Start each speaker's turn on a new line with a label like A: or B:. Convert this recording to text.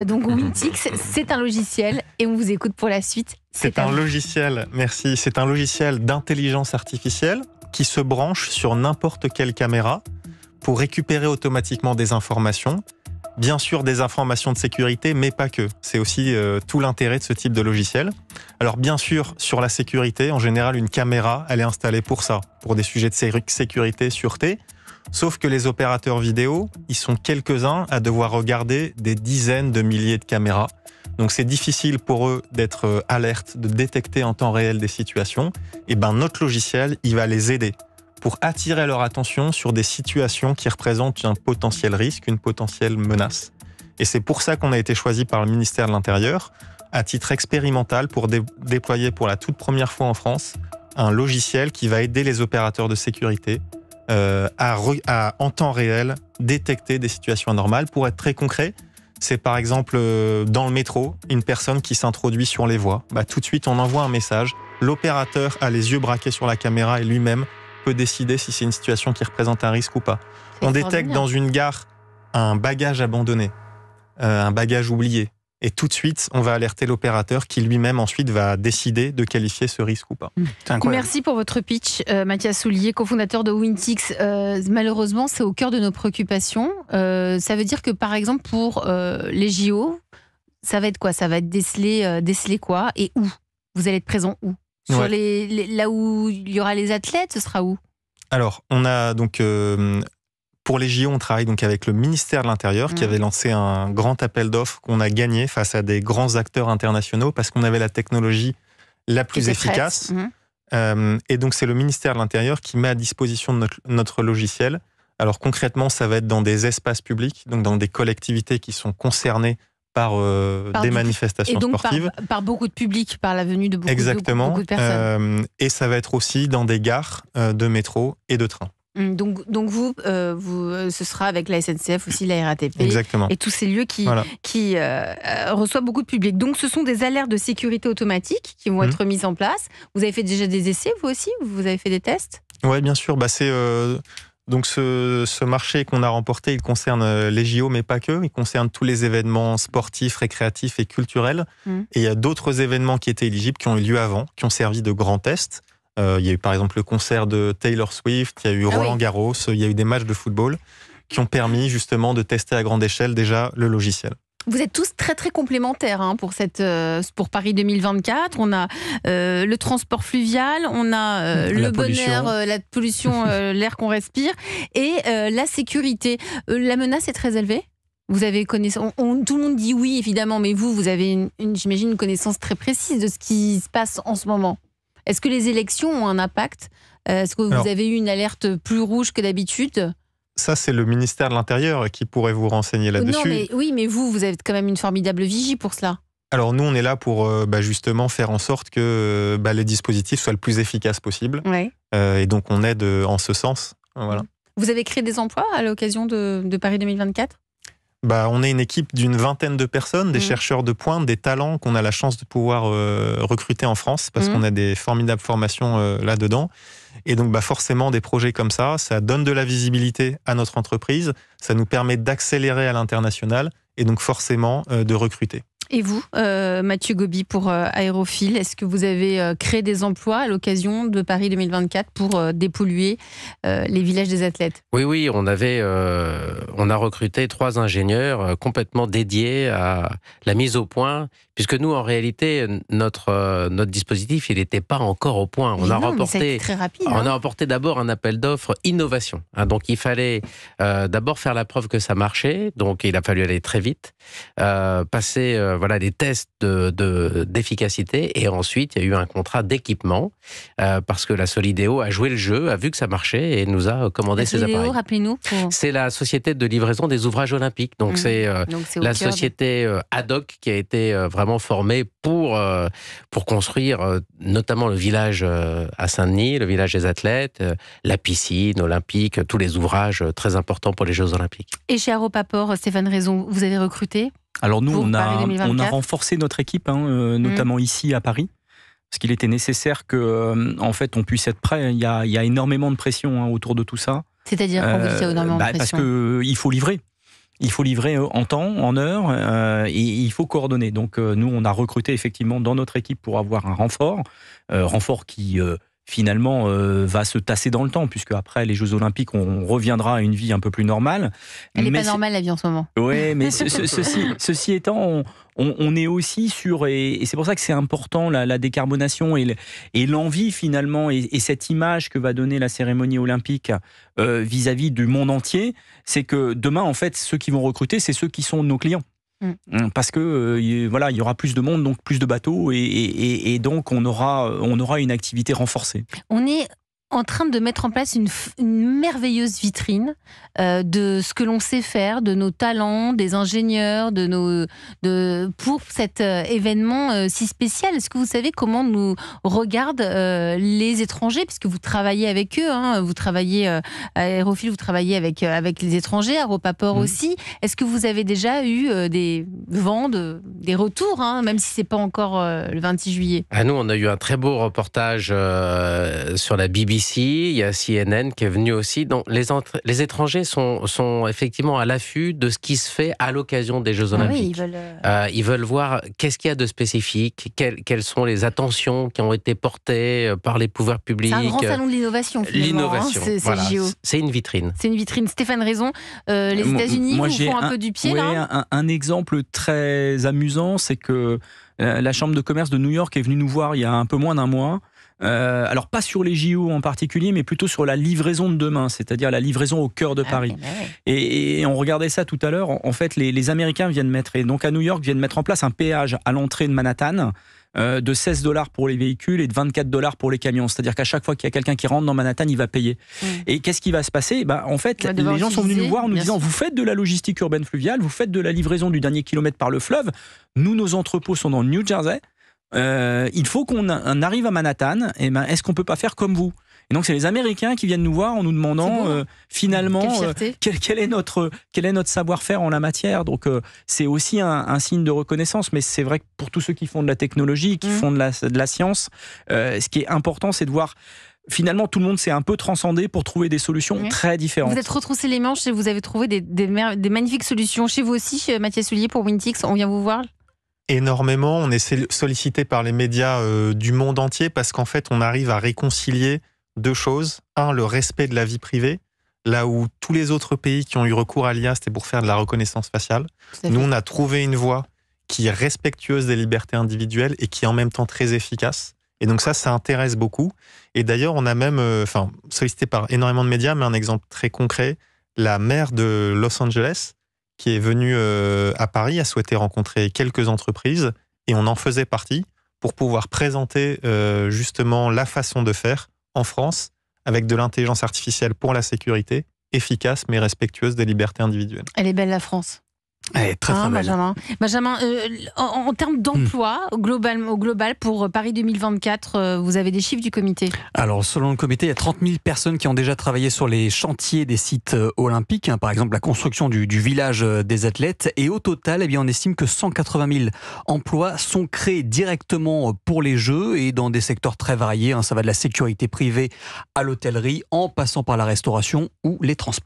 A: Donc Wintix, c'est un logiciel et on vous écoute pour la suite.
B: C'est un logiciel, merci. C'est un logiciel d'intelligence artificielle qui se branche sur n'importe quelle caméra pour récupérer automatiquement des informations. Bien sûr, des informations de sécurité, mais pas que. C'est aussi tout l'intérêt de ce type de logiciel. Alors bien sûr, sur la sécurité, en général, une caméra, elle est installée pour ça, pour des sujets de sécurité, sûreté. Sauf que les opérateurs vidéo, ils sont quelques-uns à devoir regarder des dizaines de milliers de caméras. Donc c'est difficile pour eux d'être alertes, de détecter en temps réel des situations. Et ben notre logiciel, il va les aider pour attirer leur attention sur des situations qui représentent un potentiel risque, une potentielle menace. Et c'est pour ça qu'on a été choisi par le ministère de l'Intérieur, à titre expérimental, pour déployer pour la toute première fois en France un logiciel qui va aider les opérateurs de sécurité à, en temps réel, détecter des situations anormales. Pour être très concret, c'est par exemple dans le métro, une personne qui s'introduit sur les voies. Tout de suite, on envoie un message. L'opérateur a les yeux braqués sur la caméra et lui-même peut décider si c'est une situation qui représente un risque ou pas. On détecte dans une gare un bagage abandonné, un bagage oublié. Et tout de suite, on va alerter l'opérateur qui lui-même ensuite va décider de qualifier ce risque ou pas.
A: Merci pour votre pitch, Mathias Soulier, cofondateur de Wintix. Malheureusement, c'est au cœur de nos préoccupations. Ça veut dire que par exemple pour les JO, ça va être quoi ? Ça va être déceler quoi ? Et où ? Vous allez être présent où ? Sur là où il y aura les athlètes, ce sera où ?
B: Alors, on a donc... Pour les JO, on travaille donc avec le ministère de l'Intérieur qui avait lancé un grand appel d'offres qu'on a gagné face à des grands acteurs internationaux parce qu'on avait la technologie la plus efficace. Et donc, c'est le ministère de l'Intérieur qui met à disposition de notre logiciel. Alors, concrètement, ça va être dans des espaces publics, donc dans des collectivités qui sont concernées par des manifestations sportives.
A: Par beaucoup de public, par la venue de beaucoup de personnes.
B: Et ça va être aussi dans des gares de métro et de train.
A: Donc vous, ce sera avec la SNCF aussi, la RATP.
B: Exactement.
A: Et tous ces lieux qui reçoivent beaucoup de public. Donc ce sont des alertes de sécurité automatique qui vont être mises en place. Vous avez fait déjà des essais, vous aussi ? Vous avez fait des tests ? Oui,
B: bien sûr. C'est donc ce marché qu'on a remporté, il concerne les JO, mais pas que. Il concerne tous les événements sportifs, récréatifs et culturels. Et il y a d'autres événements qui étaient éligibles, qui ont eu lieu avant, qui ont servi de grands tests. Il y a eu par exemple le concert de Taylor Swift, il y a eu Roland Garros, il y a eu des matchs de football qui ont permis justement de tester à grande échelle déjà le logiciel.
A: Vous êtes tous très très complémentaires pour Paris 2024. On a le transport fluvial, on a le bon air, la pollution, l'air qu'on respire, et la sécurité. La menace est très élevée ? Vous avez connaissance, tout le monde dit oui évidemment, mais vous avez j'imagine une connaissance très précise de ce qui se passe en ce moment. Est-ce que les élections ont un impact ? Est-ce que vous avez eu une alerte plus rouge que d'habitude ?
B: Ça, c'est le ministère de l'Intérieur qui pourrait vous renseigner là-dessus.
A: Mais vous avez quand même une formidable vigie pour cela.
B: Alors nous, on est là pour justement faire en sorte que les dispositifs soient le plus efficaces possible. Et donc, on aide en ce sens. Voilà.
A: Vous avez créé des emplois à l'occasion de Paris 2024 ?
B: On est une équipe d'une vingtaine de personnes, des chercheurs de pointe, des talents qu'on a la chance de pouvoir recruter en France parce qu'on a des formidables formations là-dedans. Et donc forcément, des projets comme ça donne de la visibilité à notre entreprise, ça nous permet d'accélérer à l'international et donc forcément de recruter. Et vous, Mathieu Gobi, pour Aérophile, est-ce que vous avez créé des emplois à l'occasion de Paris 2024 pour dépolluer les villages des athlètes ?
C: Oui, on a recruté 3 ingénieurs complètement dédiés à la mise au point, puisque nous, en réalité, notre dispositif, il n'était pas encore au point.
A: On a remporté très rapide.
C: On a remporté d'abord un appel d'offres innovation. Donc, il fallait d'abord faire la preuve que ça marchait. Donc, il a fallu aller très vite, passer des tests d'efficacité, et ensuite il y a eu un contrat d'équipement parce que la Solideo a joué le jeu, a vu que ça marchait et nous a commandé ces appareils.
A: Rappelez-nous.
C: C'est la société de livraison des ouvrages olympiques. Donc c'est la société Haddock qui a été vraiment formée pour construire notamment le village à Saint-Denis, le village des athlètes, la piscine olympique, tous les ouvrages très importants pour les Jeux olympiques.
A: Et chez Aéropaport, Stéphane Raison, vous avez recruté ?
D: Alors nous, on a renforcé notre équipe, notamment ici à Paris, parce qu'il était nécessaire que, en fait, on puisse être prêt. Il y a énormément de pression autour de tout ça.
A: C'est-à-dire quand vous dites qu'il y a énormément de pression ?
D: Parce qu'il faut livrer. Il faut livrer en temps, en heure, et il faut coordonner. Donc nous, on a recruté effectivement dans notre équipe pour avoir un renfort qui finalement va se tasser dans le temps, puisque après les Jeux Olympiques, on reviendra à une vie un peu plus normale.
A: Elle n'est pas normale, la vie en ce moment.
D: Oui, mais ceci étant, on est aussi sur, et c'est pour ça que c'est important, la décarbonation et l'envie finalement, et cette image que va donner la cérémonie olympique vis-à-vis du monde entier, c'est que demain, en fait, ceux qui vont recruter, c'est ceux qui sont nos clients. Parce que voilà, il y aura plus de monde, donc plus de bateaux, et donc on aura une activité renforcée.
A: On est en train de mettre en place une merveilleuse vitrine de ce que l'on sait faire, de nos talents, des ingénieurs, pour cet événement si spécial. Est-ce que vous savez comment nous regardent les étrangers, puisque vous travaillez avec eux, hein, vous travaillez à Aérophile, vous travaillez avec les étrangers, à Europaport aussi. Est-ce que vous avez déjà eu des vents, des retours, hein, même si c'est pas encore le 26 juillet?
C: Nous, on a eu un très beau reportage sur la BBC. Il y a CNN qui est venu aussi. Donc, les étrangers sont effectivement à l'affût de ce qui se fait à l'occasion des Jeux Olympiques. Oui, ils veulent voir qu'est-ce qu'il y a de spécifique, quelles sont les attentions qui ont été portées par les pouvoirs publics. C'est
A: un grand salon de l'innovation, finalement.
C: L'innovation, voilà, c'est une vitrine.
A: C'est une vitrine. Stéphane Raison, les États-Unis vous font un peu du pied, là.
D: Un exemple très amusant, c'est que la Chambre de commerce de New York est venue nous voir il y a un peu moins d'un mois. Alors pas sur les JO en particulier, mais plutôt sur la livraison de demain, c'est-à-dire la livraison au cœur de Paris. Et on regardait ça tout à l'heure. En fait, les Américains viennent mettre, et donc à New York, viennent mettre en place un péage à l'entrée de Manhattan de $16 pour les véhicules et de $24 pour les camions. C'est-à-dire qu'à chaque fois qu'il y a quelqu'un qui rentre dans Manhattan, il va payer. Et qu'est-ce qui va se passer ? En fait, les gens sont venus nous voir en nous disant, vous faites de la logistique urbaine fluviale, vous faites de la livraison du dernier kilomètre par le fleuve. Nous, nos entrepôts sont dans le New Jersey. Il faut qu'on arrive à Manhattan, et est-ce qu'on peut pas faire comme vous ? Et donc c'est les Américains qui viennent nous voir en nous demandant finalement quel est notre savoir-faire en la matière. Donc c'est aussi un signe de reconnaissance, mais c'est vrai que pour tous ceux qui font de la technologie, qui font de la science, ce qui est important, c'est de voir. Finalement, tout le monde s'est un peu transcendé pour trouver des solutions très différentes.
A: Vous êtes retroussé les manches et vous avez trouvé des magnifiques solutions. Chez vous aussi, Mathias Soulier, pour Wintix, on vient vous voir ?
B: Énormément, on est sollicité par les médias du monde entier parce qu'en fait, on arrive à réconcilier deux choses. Un, le respect de la vie privée, là où tous les autres pays qui ont eu recours à l'IA, c'était pour faire de la reconnaissance faciale. Nous, on a trouvé une voie qui est respectueuse des libertés individuelles et qui est en même temps très efficace. Et donc ça intéresse beaucoup. Et d'ailleurs, on a même, sollicité par énormément de médias, mais un exemple très concret, la maire de Los Angeles, qui est venue à Paris, a souhaité rencontrer quelques entreprises, et on en faisait partie, pour pouvoir présenter justement la façon de faire en France, avec de l'intelligence artificielle pour la sécurité, efficace mais respectueuse des libertés individuelles.
A: Elle est belle, la France.
B: Elle est très très belle.
A: Benjamin, en termes d'emploi, au global, pour Paris 2024, vous avez des chiffres du comité ?
E: Alors, selon le comité, il y a 30 000 personnes qui ont déjà travaillé sur les chantiers des sites olympiques, par exemple la construction du village des athlètes. Et au total, on estime que 180 000 emplois sont créés directement pour les Jeux et dans des secteurs très variés. Ça va de la sécurité privée à l'hôtellerie, en passant par la restauration ou les transports.